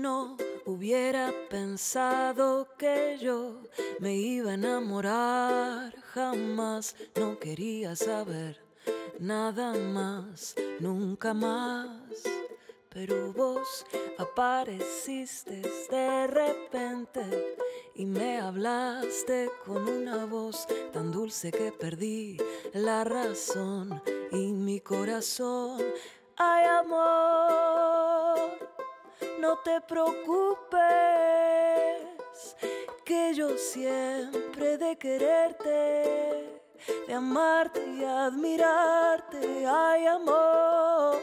no hubiera pensado que yo me iba a enamorar. Jamás no quería saber nada más, nunca más. Pero vos apareciste de repente y me hablaste con una voz tan dulce que perdí la razón y mi corazón. Ay, amor, no te preocupes, que yo siempre he de quererte, de amarte y admirarte. Ay, amor,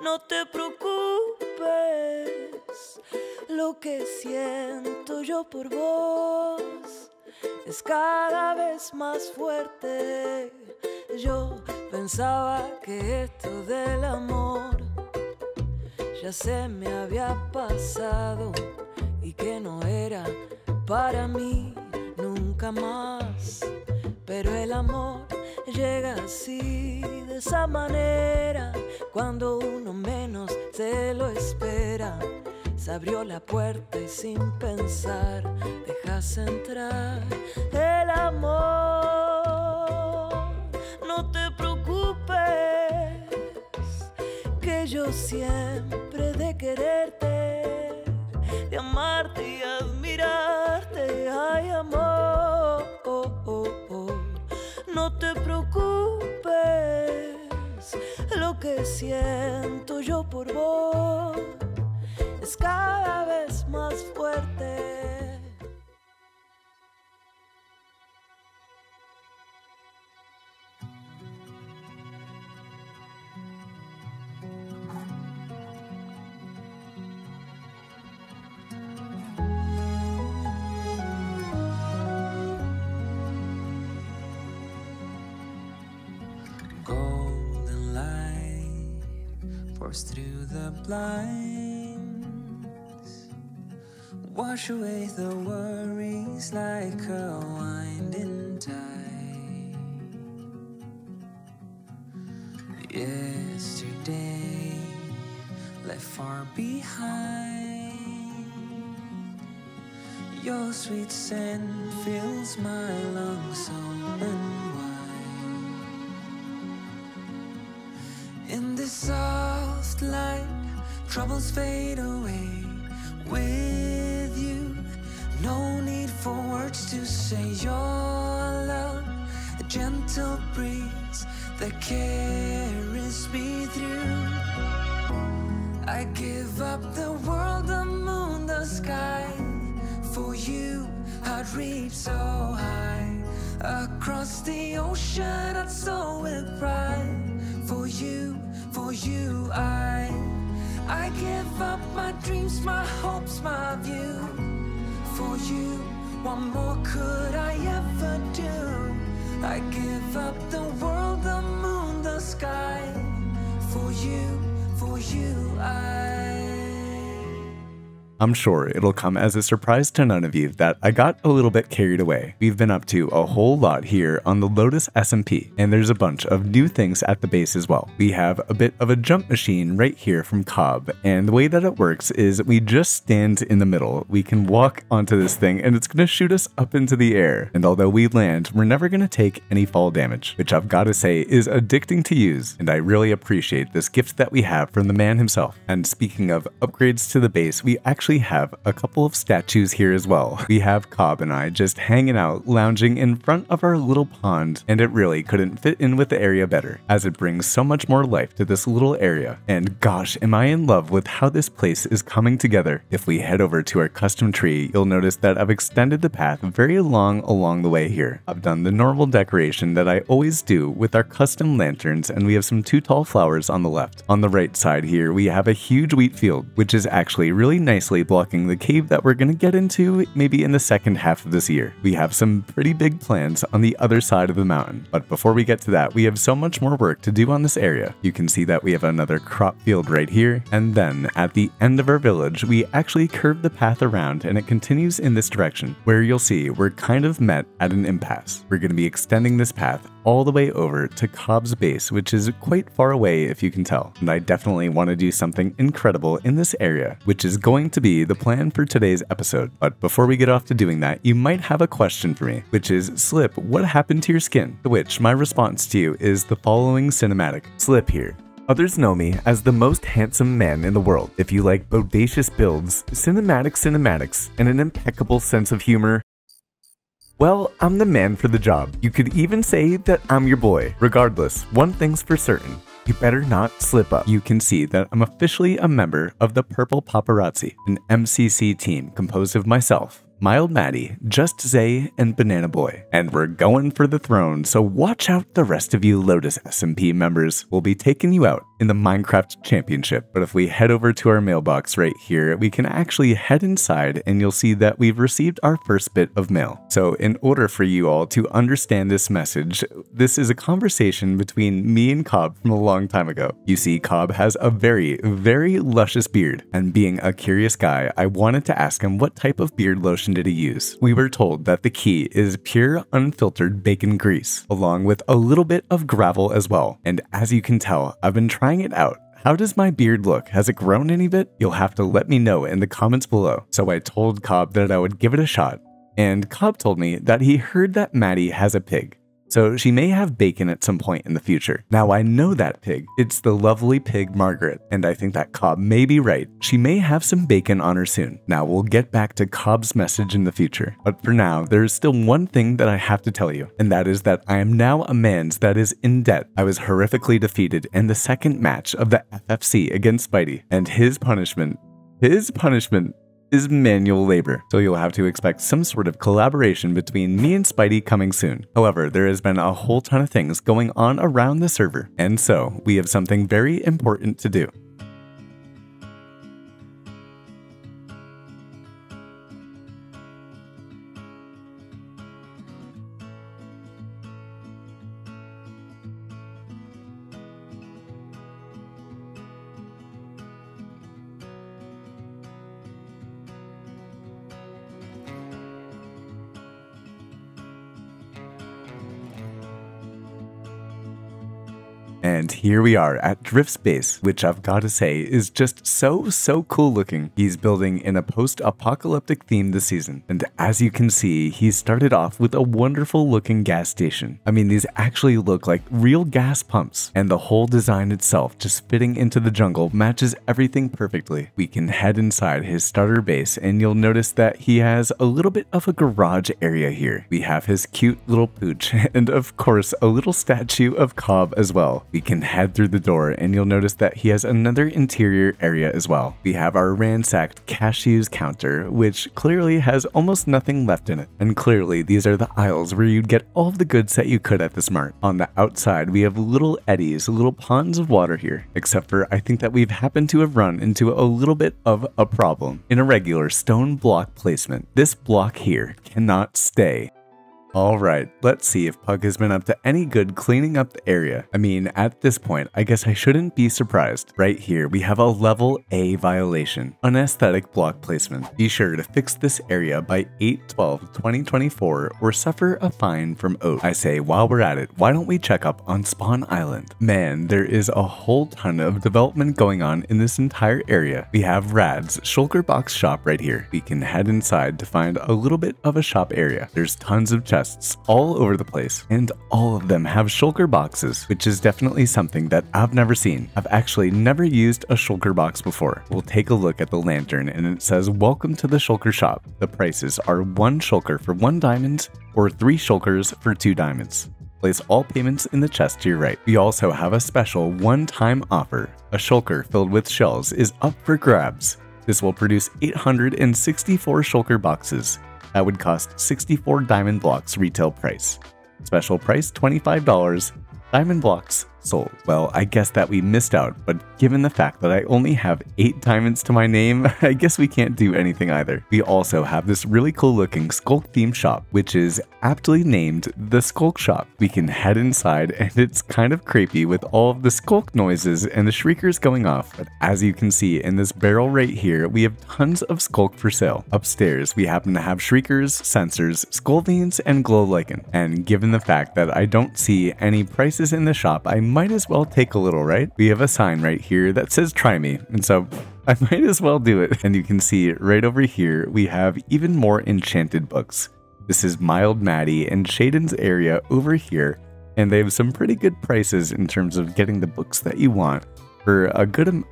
no te preocupes, lo que siento yo por vos es cada vez más fuerte. Yo pensaba que esto del amor ya se me había pasado y que no era para mí nunca más. Pero el amor llega así, de esa manera, cuando uno menos se lo espera. Se abrió la puerta y sin pensar dejas entrar el amor. No te preocupes, que yo siempre he de quererte, de amarte y admirarte. Ay, amor, no te preocupes, lo que siento yo por vos es cada vez más fuerte. Golden light pours through the blinds, wash away the worries like a winding tide. Yesterday left far behind, your sweet scent fills my lungs open wide. In this soft light, troubles fade away with you. No need for words to say your love, a gentle breeze that carries me through. I give up the world, the moon, the sky. For you, I'd reach so high. Across the ocean, I'd soar with pride. For you, I give up my dreams, my hopes, my view. For you, what more could I ever do? I give up the world, the moon, the sky. For you, I'm sure it'll come as a surprise to none of you that I got a little bit carried away. We've been up to a whole lot here on the Lotus SMP, and there's a bunch of new things at the base as well. We have a bit of a jump machine right here from Cobb, and the way that it works is we just stand in the middle. We can walk onto this thing, and it's going to shoot us up into the air. And although we land, we're never going to take any fall damage, which I've got to say is addicting to use, and I really appreciate this gift that we have from the man himself. And speaking of upgrades to the base, we actually have a couple of statues here as well. We have Cobb and I just hanging out, lounging in front of our little pond, and it really couldn't fit in with the area better, as it brings so much more life to this little area. And gosh, am I in love with how this place is coming together. If we head over to our custom tree, you'll notice that I've extended the path very long along the way here. I've done the normal decoration that I always do with our custom lanterns, and we have some 2 tall flowers on the left. On the right side here, we have a huge wheat field, which is actually really nicely blocking the cave that we're gonna get into maybe in the second half of this year. We have some pretty big plans on the other side of the mountain, but before we get to that, we have so much more work to do on this area. You can see that we have another crop field right here, and then at the end of our village, we actually curve the path around and it continues in this direction, where you'll see we're kind of met at an impasse. We're gonna be extending this path all the way over to Cobb's base, which is quite far away if you can tell. And I definitely want to do something incredible in this area, which is going to be the plan for today's episode. But before we get off to doing that, you might have a question for me, which is, Slip, what happened to your skin? To which my response to you is the following cinematic. Slip here. Others know me as the most handsome man in the world. If you like bodacious builds, cinematics, and an impeccable sense of humor, well, I'm the man for the job. You could even say that I'm your boy. Regardless, one thing's for certain. You better not slip up. You can see that I'm officially a member of the Purple Paparazzi, an MCC team composed of myself, Mild Madi, Just Zay, and BananaBoy. And we're going for the throne, so watch out the rest of you Lotus SMP members. We'll be taking you out in the Minecraft Championship. But if we head over to our mailbox right here, we can actually head inside and you'll see that we've received our first bit of mail. So in order for you all to understand this message, this is a conversation between me and Cobb from a long time ago. You see, Cobb has a very luscious beard, and being a curious guy, I wanted to ask him what type of beard lotion did he use. We were told that the key is pure unfiltered bacon grease, along with a little bit of gravel as well. And as you can tell, I've been trying it out. How does my beard look? Has it grown any bit? You'll have to let me know in the comments below. So I told Cobb that I would give it a shot, and Cobb told me that he heard that Madi has a pig, so she may have bacon at some point in the future. Now I know that pig. It's the lovely pig Margaret, and I think that Cobb may be right. She may have some bacon on her soon. Now we'll get back to Cobb's message in the future, but for now, there's still one thing that I have to tell you, and that is that I am now a man's that is in debt. I was horrifically defeated in the second match of the FFC against Spidey, and his punishment is manual labor, so you'll have to expect some sort of collaboration between me and Spidey coming soon. However, there has been a whole ton of things going on around the server, and so we have something very important to do. And here we are at Drift's base, which I've got to say is just so cool looking. He's building in a post-apocalyptic theme this season, and as you can see, he started off with a wonderful looking gas station. I mean, these actually look like real gas pumps, and the whole design itself just fitting into the jungle matches everything perfectly. We can head inside his starter base, and you'll notice that he has a little bit of a garage area here. We have his cute little pooch, and of course, a little statue of Cobb as well. We can head through the door and you'll notice that he has another interior area as well. We have our ransacked cashews counter, which clearly has almost nothing left in it. And clearly these are the aisles where you'd get all of the goods that you could at the Smart. On the outside, we have little eddies, little ponds of water here, except for I think that we've happened to have run into a little bit of a problem. In a regular stone block placement, this block here cannot stay. Alright, let's see if Pug has been up to any good cleaning up the area. I mean, at this point, I guess I shouldn't be surprised. Right here, we have a level A violation, unaesthetic block placement. Be sure to fix this area by 8/12/2024 or suffer a fine from Oat. I say, while we're at it, why don't we check up on Spawn Island? Man, there is a whole ton of development going on in this entire area. We have Rad's shulker box shop right here. We can head inside to find a little bit of a shop area. There's tons of chests all over the place, and all of them have shulker boxes, which is definitely something that I've never seen. I've actually never used a shulker box before. We'll take a look at the lantern and it says, "Welcome to the shulker shop." The prices are 1 shulker for 1 diamond or 3 shulkers for 2 diamonds. Place all payments in the chest to your right. We also have a special one-time offer. A shulker filled with shells is up for grabs. This will produce 864 shulker boxes. That would cost 64 diamond blocks retail price. Special price $25, diamond blocks sold. Well, I guess that we missed out, but given the fact that I only have 8 diamonds to my name, I guess we can't do anything either. We also have this really cool looking Skulk themed shop, which is aptly named the Skulk Shop. We can head inside and it's kind of creepy with all of the skulk noises and the shriekers going off, but as you can see in this barrel right here, we have tons of skulk for sale. Upstairs, we happen to have shriekers, sensors, skullveins, and glow lichen. And given the fact that I don't see any prices in the shop, I might as well take a little, right? We have a sign right here that says try me, and so I might as well do it. And you can see right over here, we have even more enchanted books. This is Mild Madi and Shaden's area over here, and they have some pretty good prices in terms of getting the books that you want for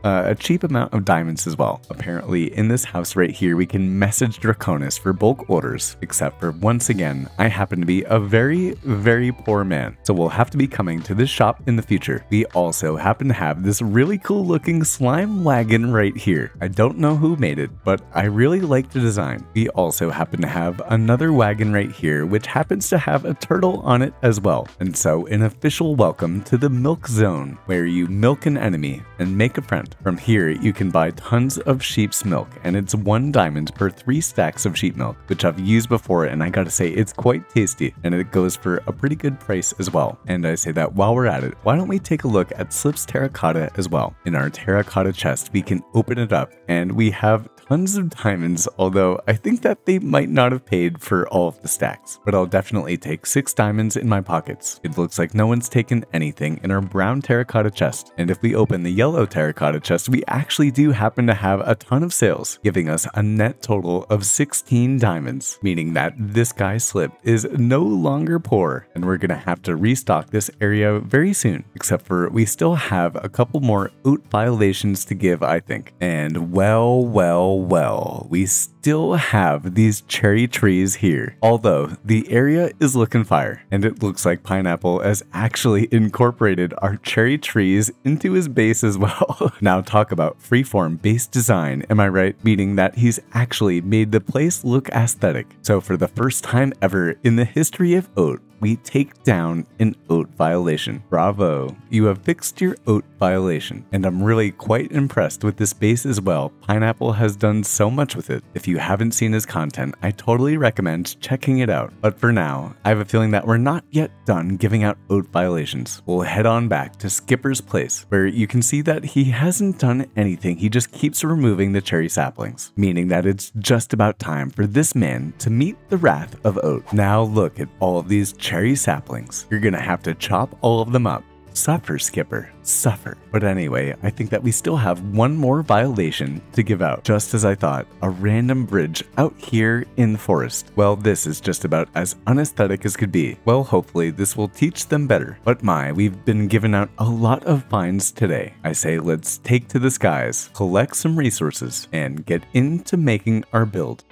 a cheap amount of diamonds as well. Apparently in this house right here, we can message Drhakonis for bulk orders, except for once again, I happen to be a very, very poor man, so we'll have to be coming to this shop in the future. We also happen to have this really cool looking slime wagon right here. I don't know who made it, but I really like the design. We also happen to have another wagon right here, which happens to have a turtle on it as well. And so an official welcome to the milk zone, where you milk an enemy and make a friend. From here, you can buy tons of sheep's milk, and it's 1 diamond per 3 stacks of sheep milk, which I've used before, and I gotta say, it's quite tasty, and it goes for a pretty good price as well. And I say that while we're at it, why don't we take a look at Slip's terracotta as well? In our terracotta chest, we can open it up, and we have tons of diamonds, although I think that they might not have paid for all of the stacks. But I'll definitely take 6 diamonds in my pockets. It looks like no one's taken anything in our brown terracotta chest, and if we open the yellow terracotta chest, we actually do happen to have a ton of sales, giving us a net total of 16 diamonds, meaning that this guy Slip is no longer poor, and we're gonna have to restock this area very soon, except for we still have a couple more oat violations to give, I think. And well, we still have these cherry trees here, although the area is looking fire, and it looks like Pineapple has actually incorporated our cherry trees into his base as well. Now talk about freeform base design, am I right? Meaning that he's actually made the place look aesthetic. So for the first time ever in the history of oat, we take down an oat violation. Bravo, you have fixed your oat violation, and I'm really quite impressed with this base as well. Pineapple has done so much with it. If you haven't seen his content, I totally recommend checking it out. But for now, I have a feeling that we're not yet done giving out oat violations. We'll head on back to Skipper's place, where you can see that he hasn't done anything. He just keeps removing the cherry saplings, meaning that it's just about time for this man to meet the wrath of oat. Now look at all of these cherry saplings. You're gonna have to chop all of them up. Suffer, Skipper, suffer. But anyway, I think that we still have one more violation to give out. Just as I thought, a random bridge out here in the forest. Well, this is just about as unaesthetic as could be. Well, hopefully this will teach them better. But we've been given out a lot of finds today. I say let's take to the skies, collect some resources, and get into making our build.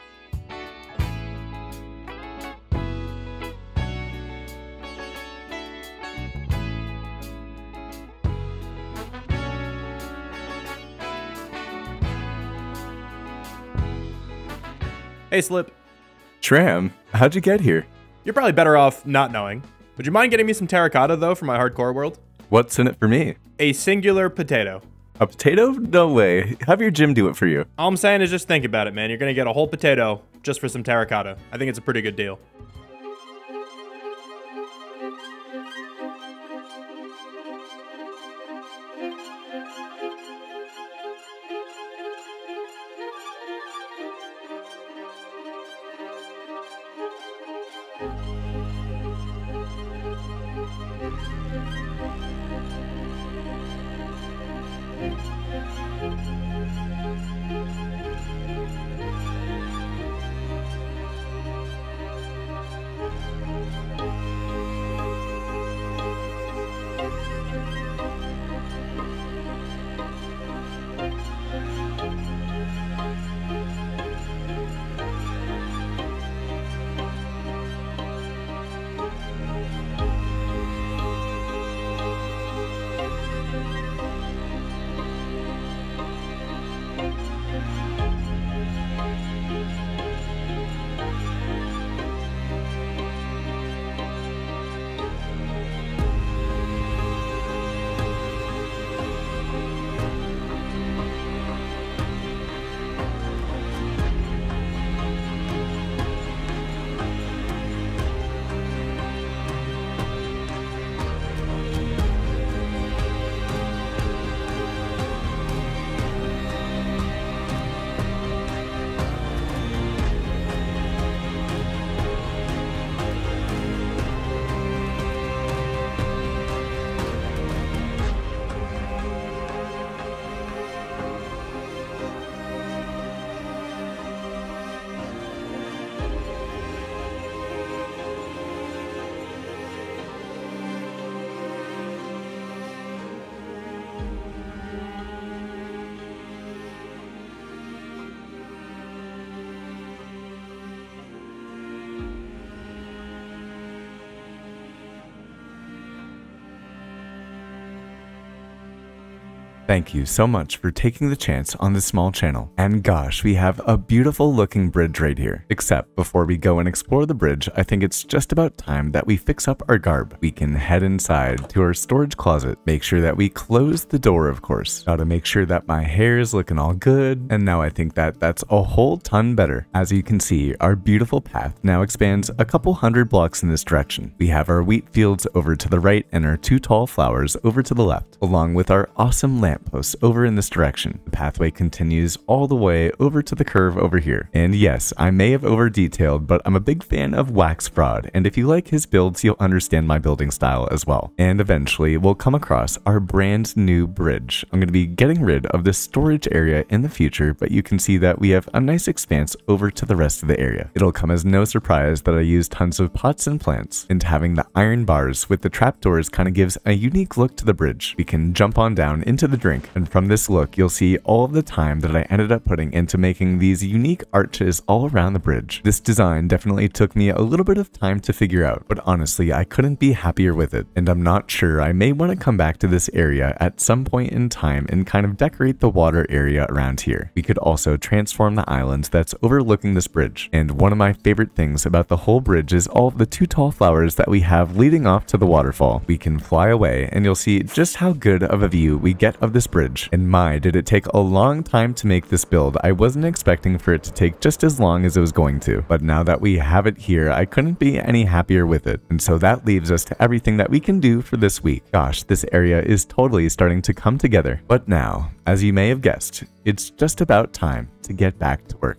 Hey, Slip. Tram, how'd you get here? You're probably better off not knowing. Would you mind getting me some terracotta, though, for my hardcore world? What's in it for me? A singular potato. A potato? No way. Have your gym do it for you. All I'm saying is just think about it, man. You're gonna get a whole potato just for some terracotta. I think it's a pretty good deal. Thank you so much for taking the chance on this small channel. And gosh, we have a beautiful looking bridge right here. Except before we go and explore the bridge, I think it's just about time that we fix up our garb. We can head inside to our storage closet. Make sure that we close the door, of course. Gotta make sure that my hair is looking all good. And now I think that that's a whole ton better. As you can see, our beautiful path now expands a couple hundred blocks in this direction. We have our wheat fields over to the right and our 2 tall flowers over to the left, along with our awesome lampposts over in this direction. The pathway continues all the way over to the curve over here. And yes, I may have over detailed, but I'm a big fan of Wax Fraud, and if you like his builds, you'll understand my building style as well. And eventually, we'll come across our brand new bridge. I'm going to be getting rid of this storage area in the future, but you can see that we have a nice expanse over to the rest of the area. It'll come as no surprise that I use tons of pots and plants, and having the iron bars with the trapdoors kind of gives a unique look to the bridge. We can jump on down into the drink, and from this look, you'll see all of the time that I ended up putting into making these unique arches all around the bridge. This design definitely took me a little bit of time to figure out, but honestly, I couldn't be happier with it. And I'm not sure, I may want to come back to this area at some point in time and kind of decorate the water area around here. We could also transform the island that's overlooking this bridge. And one of my favorite things about the whole bridge is all of the 2 tall flowers that we have leading off to the waterfall. We can fly away and you'll see just how good of a view we get of this bridge. And my, did it take a long time to make this build. I wasn't expecting for it to take just as long as it was going to. But now that we have it here, I couldn't be any happier with it. And so that leaves us to everything that we can do for this week. Gosh, this area is totally starting to come together. But now, as you may have guessed, it's just about time to get back to work.